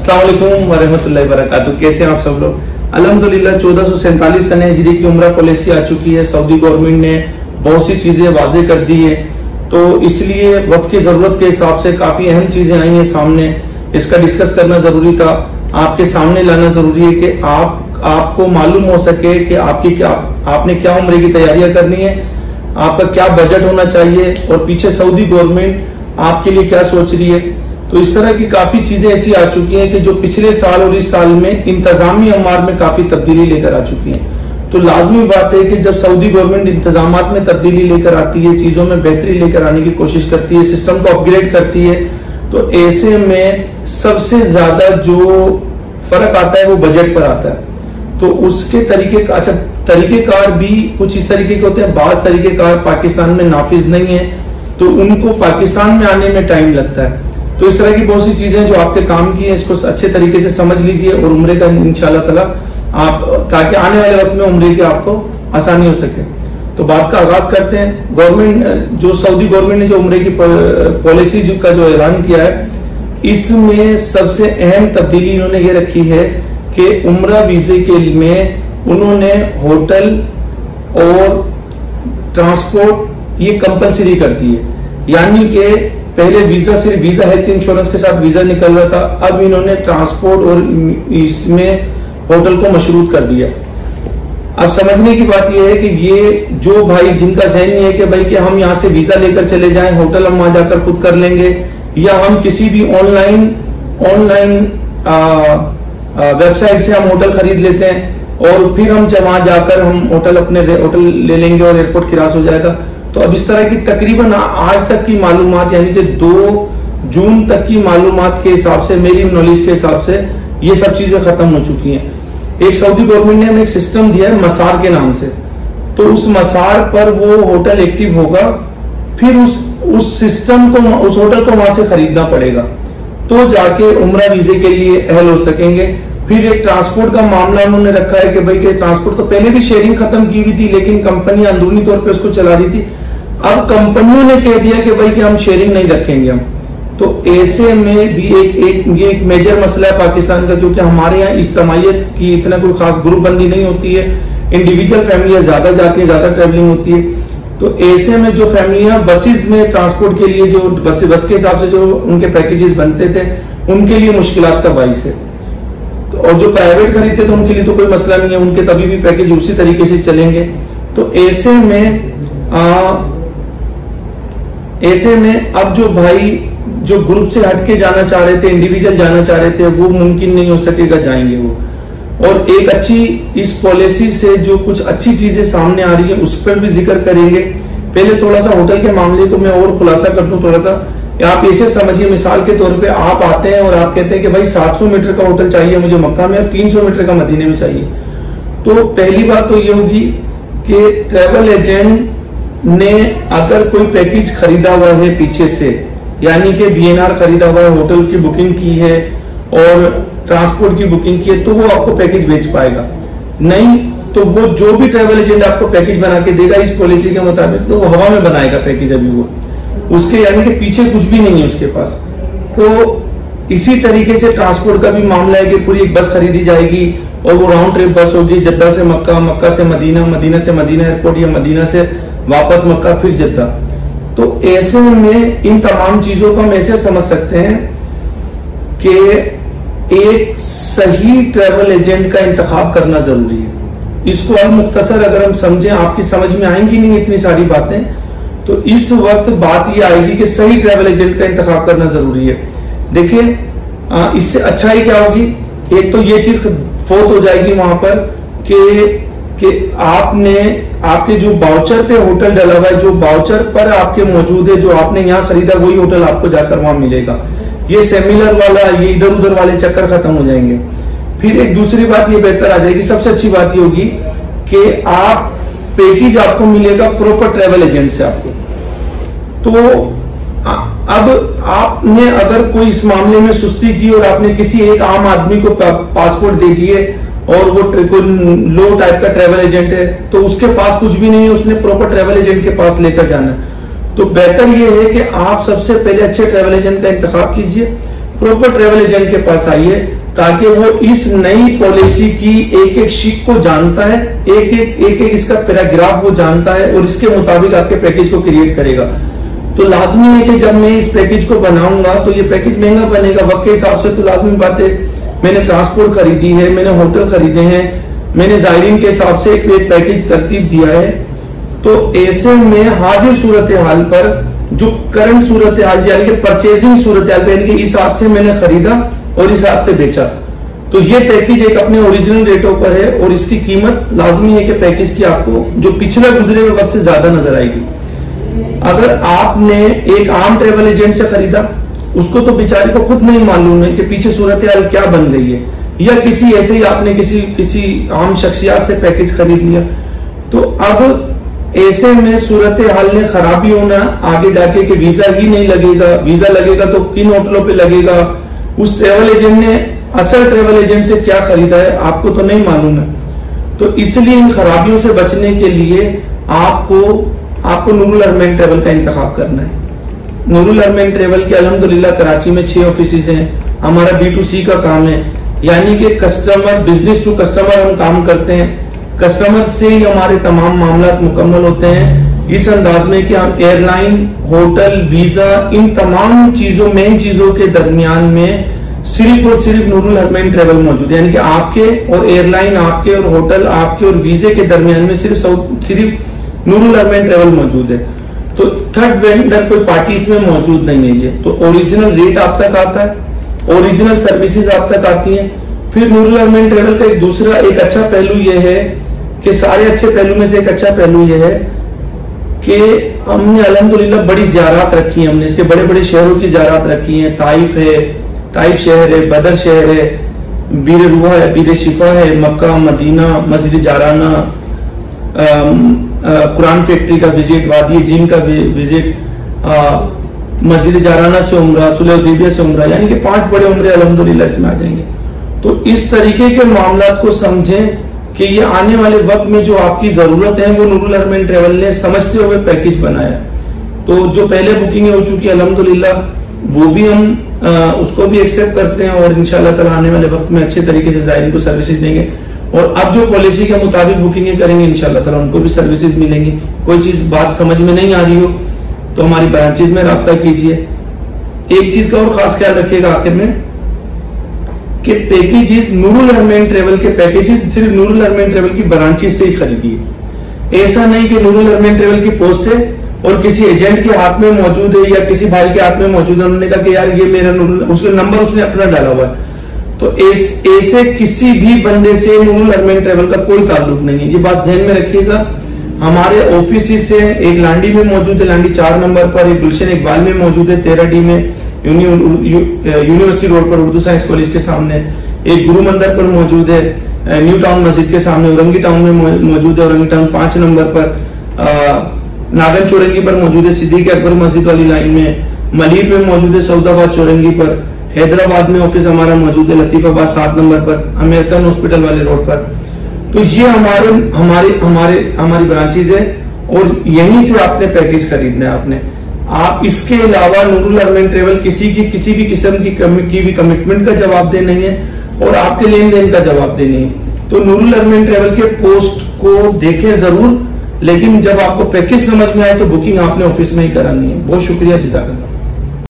अस्सलाम वालेकुम वरहमतुल्लाहि वबरकातुहू। कैसे हैं आप सब लोग? अल्हम्दुलिल्लाह 1447 सने हिजरी की उम्रा पॉलिसी आ चुकी है। सऊदी गवर्नमेंट ने बहुत सी चीजें वाज़ेह कर दी है, तो इसलिए वक्त की जरूरत के हिसाब से काफी अहम चीजें आई हैं सामने। इसका डिस्कस करना जरूरी था, आपके सामने लाना जरूरी है कि आपको मालूम हो सके कि आपने क्या उम्रे की तैयारियां करनी है, आपका क्या बजट होना चाहिए और पीछे सऊदी गवर्नमेंट आपके लिए क्या सोच रही है। तो इस तरह की काफी चीजें ऐसी आ चुकी हैं कि जो पिछले साल और इस साल में इंतजामी अमार में काफी तब्दीली लेकर आ चुकी हैं। तो लाजमी बात है कि जब सऊदी गवर्नमेंट इंतजामात में तब्दीली लेकर आती है, चीजों में बेहतरी लेकर आने की कोशिश करती है, सिस्टम को अपग्रेड करती है, तो ऐसे में सबसे ज्यादा जो फर्क आता है वो बजट पर आता है। तो उसके तरीकेकार भी कुछ इस तरीके के होते हैं। बाज तरीकेकार पाकिस्तान में नाफिज नहीं है, तो उनको पाकिस्तान में आने में टाइम लगता है। तो इस तरह की बहुत सी चीजें जो आपके काम की है, इसको अच्छे तरीके से समझ लीजिए और उम्रे का इंशाल्लाह ताला आप, ताकि आने वाले वक्त में उम्रे की आपको आसानी हो सके। तो बात का आगाज करते हैं। गवर्नमेंट जो सऊदी गवर्नमेंट ने जो उम्रे की पॉलिसी का जो ऐलान किया है, इसमें सबसे अहम तब्दीली इन्होंने ये रखी है कि उम्रा वीजे के में उन्होंने होटल और ट्रांसपोर्ट ये कंपलसरी कर दी है। यानी कि पहले वीजा सिर्फ वीजा हेल्थ इंश्योरेंस के साथ वीजा निकल रहा था, अब इन्होंने ट्रांसपोर्ट और इसमें होटल को मशरूत कर दिया। अब समझने की बात यह है कि ये जो भाई जिनका ज़हन है कि भाई कि हम यहाँ से वीजा लेकर चले जाएं, होटल हम वहां जाकर खुद कर लेंगे, या हम किसी भी ऑनलाइन वेबसाइट से हम होटल खरीद लेते हैं और फिर हम वहां जाकर हम होटल ले लेंगे और एयरपोर्ट किरास हो जाएगा। तो अब इस तरह की तकरीबन आज तक की मालूमात, यानी कि 2 जून तक की मालूमात के हिसाब से, मेरी नॉलेज के हिसाब से ये सब चीजें खत्म हो चुकी हैं। एक सऊदी गवर्नमेंट ने हमें एक सिस्टम दिया है मसार के नाम से, तो उस मसार पर वो होटल एक्टिव होगा, फिर उस सिस्टम को, उस होटल को वहां से खरीदना पड़ेगा, तो जाके उम्रा वीजे के लिए अहल हो सकेंगे। फिर एक ट्रांसपोर्ट का मामला उन्होंने रखा है कि भाई के ट्रांसपोर्ट तो पहले भी शेयरिंग खत्म की हुई थी, लेकिन कंपनी अंदरूनी तौर पे उसको चला रही थी। अब कंपनियों ने कह दिया कि भाई कि हम शेयरिंग नहीं रखेंगे हम। तो ऐसे में भी ये एक मेजर मसला है पाकिस्तान का, क्योंकि हमारे यहाँ इज्तमाइयत की इतना कोई खास ग्रुप बंदी नहीं होती है, इंडिविजुअल फैमिलियां ज्यादा जाती है, ज्यादा ट्रेवलिंग होती है। तो ऐसे में जो फैमिलियां बसेस में ट्रांसपोर्ट के लिए जो बस के हिसाब से जो उनके पैकेजेस बनते थे, उनके लिए मुश्किलात का बाइस है। और जो प्राइवेट खरीदते थे उनके लिए तो कोई मसला नहीं है, उनके तभी भी पैकेज उसी तरीके से चलेंगे। तो ऐसे में अब जो भाई जो ग्रुप से हटके जाना चाह रहे थे, इंडिविजुअल जाना चाह रहे थे, वो मुमकिन नहीं हो सकेगा, जाएंगे वो। और एक अच्छी इस पॉलिसी से जो कुछ अच्छी चीजें सामने आ रही है उस पर भी जिक्र करेंगे। पहले थोड़ा सा होटल के मामले को मैं और खुलासा कर दूं थोड़ा सा। आप ऐसे समझिए, मिसाल के तौर पे आप आते हैं और आप कहते हैं कि भाई 700 मीटर का होटल चाहिए मुझे मक्का में और 300 मीटर का मदीने में चाहिए। तो पहली बात तो ये होगी कि ट्रैवल एजेंट ने अगर कोई पैकेज खरीदा हुआ है पीछे से, यानी कि बीएनआर खरीदा हुआ है, होटल की बुकिंग की है और ट्रांसपोर्ट की बुकिंग की है, तो वो आपको पैकेज बेच पाएगा। नहीं तो वो जो भी ट्रैवल एजेंट आपको पैकेज बना के देगा इस पॉलिसी के मुताबिक, तो वो हवा में बनाएगा पैकेज, अभी वो उसके यानी कि पीछे कुछ भी नहीं है उसके पास। तो इसी तरीके से ट्रांसपोर्ट का भी मामला है कि पूरी एक बस खरीदी जाएगी और वो राउंड ट्रिप बस होगी, जद्दा से मक्का, मक्का से मदीना, मदीना से मदीना एयरपोर्ट, या मदीना से वापस मक्का फिर जद्दा। तो ऐसे में इन तमाम चीजों को हम ऐसे समझ सकते हैं कि एक सही ट्रैवल एजेंट का इंतखाब करना जरूरी है। इसको अब मुख्तसर अगर हम समझें, आपकी समझ में आएंगी नहीं इतनी सारी बातें, तो इस वक्त बात यह आएगी कि सही ट्रैवल एजेंट का इंतखाब करना जरूरी है। देखिए इससे अच्छा ही क्या होगी, एक तो ये चीज फोत हो जाएगी वहां पर कि आपने आपके जो बाउचर पे होटल डला हुआ है, जो बाउचर पर आपके मौजूद है, जो आपने यहाँ खरीदा वही होटल आपको जाकर वहां मिलेगा। ये सेमिलर वाला, ये इधर उधर वाले चक्कर खत्म हो जाएंगे। फिर एक दूसरी बात ये बेहतर आ जाएगी, सबसे अच्छी बात ये होगी कि आप पैकेज आपको मिलेगा प्रॉपर ट्रैवल एजेंट से आपको। तो अब आपने अगर कोई इस मामले में सुस्ती की और आपने किसी एक आम आदमी को पासपोर्ट दे दिए और वो लो टाइप का ट्रैवल एजेंट है, तो उसके पास कुछ भी नहीं है, उसने प्रॉपर ट्रैवल एजेंट के पास लेकर जाना है। तो बेहतर ये है कि आप सबसे पहले अच्छे ट्रैवल एजेंट का इंतखाब कीजिए, प्रॉपर ट्रेवल एजेंट के पास आइए, ताकि वो इस नई पॉलिसी की एक एक शीट को जानता है, एक एक इसका पैराग्राफ वो जानता है और इसके मुताबिक आपके पैकेज को क्रिएट करेगा। तो लाजमी है कि जब मैं इस पैकेज को बनाऊंगा तो ये पैकेज महंगा बनेगा वक्त के हिसाब से। तो लाजमी बात है, मैंने ट्रांसपोर्ट खरीदी है, मैंने होटल खरीदे हैं, मैंने जायरीन के हिसाब से एक पैकेज तरतीब दिया है। तो ऐसे में हाजिर सूरत हाल पर, जो करंट सूरत हाल यानी कि परचेजिंग सूरत हाल यानी कि इस हिसाब से मैंने खरीदा और इस हिसाब से बेचा, तो ये पैकेज एक अपने ओरिजिनल रेटों पर है और इसकी कीमत लाजमी है कि पैकेज की आपको जो पिछले गुजरे हुए वक्त से ज्यादा नजर आएगी। अगर आपने एक आम ट्रेवल एजेंट से खरीदा, उसको तो बेचारे को खुद नहीं मालूम है कि पीछे सूरत हाल क्या बन गई है, या किसी ऐसे ही आपने किसी आम शख्सियत से पैकेज खरीद लिया, तो अब ऐसे में सूरत हाल ने खराबी होना आगे जाके कि वीजा ही नहीं लगेगा, वीजा लगेगा तो किन होटलों पे लगेगा, उस ट्रेवल एजेंट ने असल ट्रेवल एजेंट से क्या खरीदा है आपको तो नहीं मालूम है। तो इसलिए इन खराबियों से बचने के लिए आपको नूरुल अरमैन ट्रेवल का इंतखाब करना है। नूरुल अरमैन ट्रेवल के अल्हम्दुलिल्लाह कराची में 6 ऑफिस हैं। हमारा B2C का काम है, यानी कि कस्टमर, बिजनेस टू कस्टमर हम काम करते हैं। कस्टमर से ही हमारे तमाम मामला मुकम्मल होते हैं इस अंदाज में कि हम एयरलाइन, होटल, वीजा, इन तमाम चीजों, मेन चीजों के दरमियान में सिर्फ और सिर्फ नूरुल अरमैन ट्रेवल मौजूद है। यानी कि आपके और एयरलाइन, आपके और होटल, आपके और वीजे के दरमियान में सिर्फ नूरुल अरमैन ट्रेवल मौजूद है। तो थर्ड वेंडर कोई पार्टी इसमें मौजूद नहीं है। ये तो ओरिजिनल रेट आप तक आता है, ओरिजिनल सर्विसेज आप तक आती हैं। फिर नूरुल अरमैन ट्रेवल का एक अच्छा पहलू यह है कि सारे अच्छे पहलू में से एक अच्छा पहलू यह है कि हमने अल्हम्दुलिल्लाह बड़ी ज़ियारत रखी है। हमने इसके बड़े बड़े शहरों की ज़ियारत रखी है। ताइफ शहर है, बदर शहर है, बीर रूहा है, बीर शिफा है, मक्का, मदीना, मस्जिद जाराना, कुरान फैक्ट्री का विजिट, वादी जिन का विजिट, मस्जिद जाराना से उम्रा, सुलह हुदैबिया से उम्रा, यानी कि 5 बड़े उम्रे अल्हम्दुलिल्लाह इसमें आ जाएंगे। तो इस तरीके के मामलात को समझें कि ये आने वाले वक्त में जो आपकी जरूरत है वो नूरुल अरमैन ट्रेवल ने समझते हुए पैकेज बनाया। तो जो पहले बुकिंग हो चुकी है अल्हम्दुलिल्लाह, वो भी हम उसको भी एक्सेप्ट करते हैं और इंशाल्लाह ताला आने वाले वक्त में अच्छे तरीके से ज़ायरीन को सर्विसेज देंगे। और अब जो पॉलिसी के मुताबिक बुकिंग करेंगे इंशाल्लाह ताला उनको भी सर्विसेज मिलेंगी। कोई चीज बात समझ में नहीं आ रही हो तो हमारी ब्रांचेज में रब्ता कीजिए। एक चीज का और खास ख्याल रखिएगा आखिर में कि पैकेजेस, नूरुल अरमैन ट्रेवल के पैकेजेस सिर्फ नूरुल अरमैन ट्रेवल की ब्रांचेस से ही खरीदिए। ऐसा नहीं कि नूरुल अरमैन ट्रेवल की पोस्ट है और किसी एजेंट के हाथ में मौजूद है या किसी भाई के हाथ में मौजूद है, उन्होंने कहा कि यार ये मेरा नूरुल, उसका नंबर उसने अपना डाला हुआ है। तो ऐसे किसी भी बंदे से नूरुल अरमैन ट्रेवल का कोई ताल्लुक नहीं है। ये बात ध्यान में रखिएगा। हमारे ऑफिस से एक लांडी में मौजूद है, लांडी 4 नंबर पर, एक गुलशन इकबाल में मौजूद है 13D में, यूनिवर्सिटी रोड पर उर्दू साइंस कॉलेज के सामने, एक गुरु मंदिर पर मौजूद है, न्यू टाउन मस्जिद के सामने औरंगी टाउन में मौजूद है, औरंगी टाउन 5 नंबर पर, नागन चौरंगी पर मौजूद है सिद्दीक अकबर मस्जिद वाली लाइन में, मलीर में मौजूद है सऊदाबाद चौरंगी पर, हैदराबाद में ऑफिस हमारा मौजूद है लतीफाबाद 7 नंबर पर, अमेरिकन हॉस्पिटल वाले रोड पर। तो ये हमारी ब्रांचेज है और यहीं से आपने पैकेज खरीदना है। आपने आप इसके अलावा नूरुल अरमैन ट्रेवल किसी भी किस्म की भी कमिटमेंट का जवाब दे नहीं है और आपके लेन देन का जवाब दे नहीं है। तो नूरुल अरमैन ट्रेवल के पोस्ट को देखें जरूर, लेकिन जब आपको पैकेज समझ में आए तो बुकिंग आपने ऑफिस में ही करानी है। बहुत शुक्रिया, जज़ाकल्लाह।